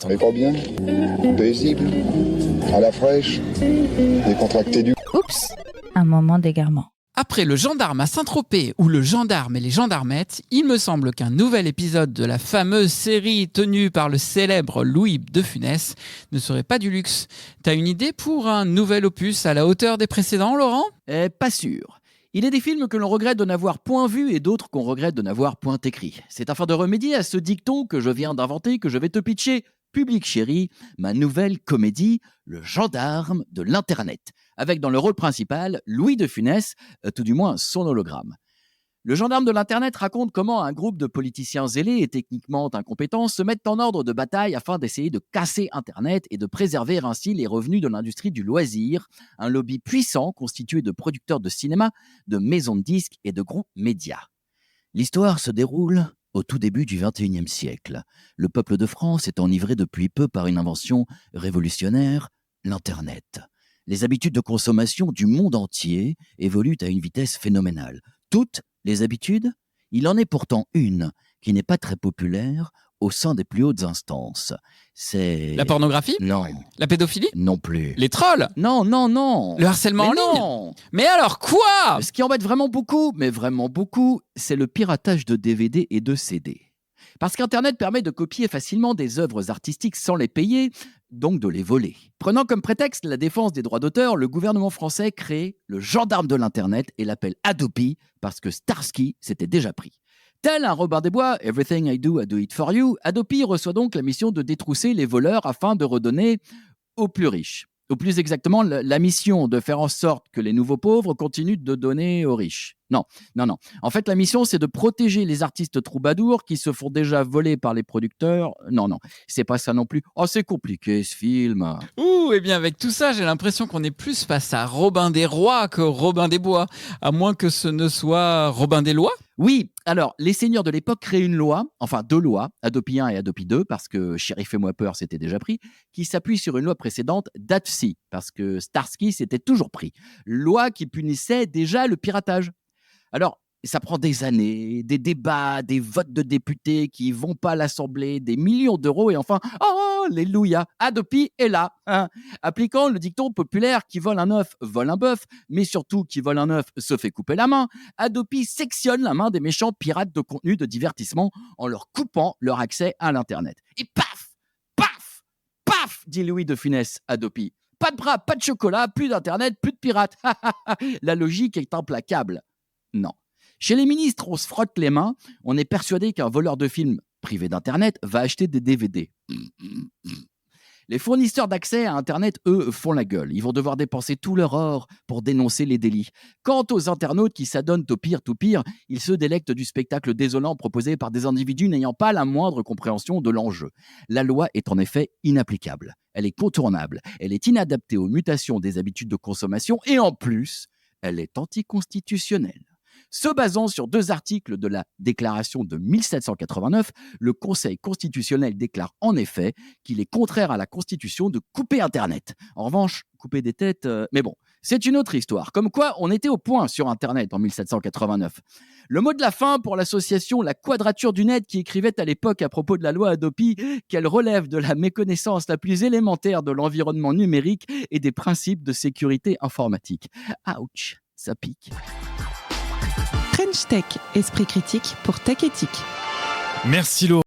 Mais pas bien, paisible, à la fraîche, décontracté du... Oups, un moment d'égarement. Après le gendarme à Saint-Tropez ou le gendarme et les gendarmettes, il me semble qu'un nouvel épisode de la fameuse série tenue par le célèbre Louis de Funès ne serait pas du luxe. T'as une idée pour un nouvel opus à la hauteur des précédents, Laurent ? Pas sûr. Il est des films que l'on regrette de n'avoir point vus et d'autres qu'on regrette de n'avoir point écrits. C'est afin de remédier à ce dicton que je viens d'inventer que je vais te pitcher, public chéri, ma nouvelle comédie, Le gendarme de l'Internet, avec dans le rôle principal Louis de Funès, tout du moins son hologramme. Le gendarme de l'Internet raconte comment un groupe de politiciens zélés et techniquement incompétents se mettent en ordre de bataille afin d'essayer de casser Internet et de préserver ainsi les revenus de l'industrie du loisir, un lobby puissant constitué de producteurs de cinéma, de maisons de disques et de groupes médias. L'histoire se déroule au tout début du XXIe siècle. Le peuple de France est enivré depuis peu par une invention révolutionnaire, l'Internet. Les habitudes de consommation du monde entier évoluent à une vitesse phénoménale. Toutes les habitudes, il en est pourtant une qui n'est pas très populaire au sein des plus hautes instances. C'est... La pornographie ? Non. La pédophilie ? Non plus. Les trolls ? Non. Le harcèlement Mais en ligne ? non. Mais alors quoi ? Ce qui embête vraiment beaucoup, mais vraiment beaucoup, c'est le piratage de DVD et de CD. Parce qu'Internet permet de copier facilement des œuvres artistiques sans les payer, donc de les voler. Prenant comme prétexte la défense des droits d'auteur, le gouvernement français crée le gendarme de l'Internet et l'appelle Adopi parce que Starsky s'était déjà pris. Tel un Robin des Bois, Everything I do it for you, Adopi reçoit donc la mission de détrousser les voleurs afin de redonner aux plus riches. Ou plus exactement, la mission de faire en sorte que les nouveaux pauvres continuent de donner aux riches. Non. En fait, la mission, c'est de protéger les artistes troubadours qui se font déjà voler par les producteurs. Non, c'est pas ça non plus. Oh, c'est compliqué, ce film. Ouh, et bien avec tout ça, j'ai l'impression qu'on est plus face à Robin des Rois que Robin des Bois, à moins que ce ne soit Robin des Lois. Oui, alors, les seigneurs de l'époque créent une loi, enfin deux lois, Adopi 1 et Adopi 2, parce que Shérif Fais-moi peur s'était déjà pris, qui s'appuie sur une loi précédente, DATSI, parce que Starsky s'était toujours pris. Loi qui punissait déjà le piratage. Alors, ça prend des années, des débats, des votes de députés qui vont pas à l'Assemblée, des millions d'euros, et enfin, oh, alléluia, Adopi est là. Hein. Appliquant le dicton populaire qui vole un œuf, vole un bœuf, mais surtout qui vole un œuf se fait couper la main, Adopi sectionne la main des méchants pirates de contenu de divertissement en leur coupant leur accès à l'Internet. Et paf, dit Louis de Funès, Adopi. Pas de bras, pas de chocolat, plus d'Internet, plus de pirates. La logique est implacable. Non. Chez les ministres, on se frotte les mains, on est persuadé qu'un voleur de films privé d'Internet va acheter des DVD. Les fournisseurs d'accès à Internet, eux, font la gueule. Ils vont devoir dépenser tout leur or pour dénoncer les délits. Quant aux internautes qui s'adonnent au pire tout pire, ils se délectent du spectacle désolant proposé par des individus n'ayant pas la moindre compréhension de l'enjeu. La loi est en effet inapplicable. Elle est contournable. Elle est inadaptée aux mutations des habitudes de consommation et en plus, elle est anticonstitutionnelle. Se basant sur 2 articles de la déclaration de 1789, le Conseil constitutionnel déclare en effet qu'il est contraire à la Constitution de couper Internet. En revanche, couper des têtes, mais bon, c'est une autre histoire. Comme quoi, on était au point sur Internet en 1789. Le mot de la fin pour l'association La Quadrature du Net qui écrivait à l'époque à propos de la loi Adopi qu'elle relève de la méconnaissance la plus élémentaire de l'environnement numérique et des principes de sécurité informatique. Ouch, ça pique. French Tech, esprit critique pour Tech Éthique. Merci Laurent.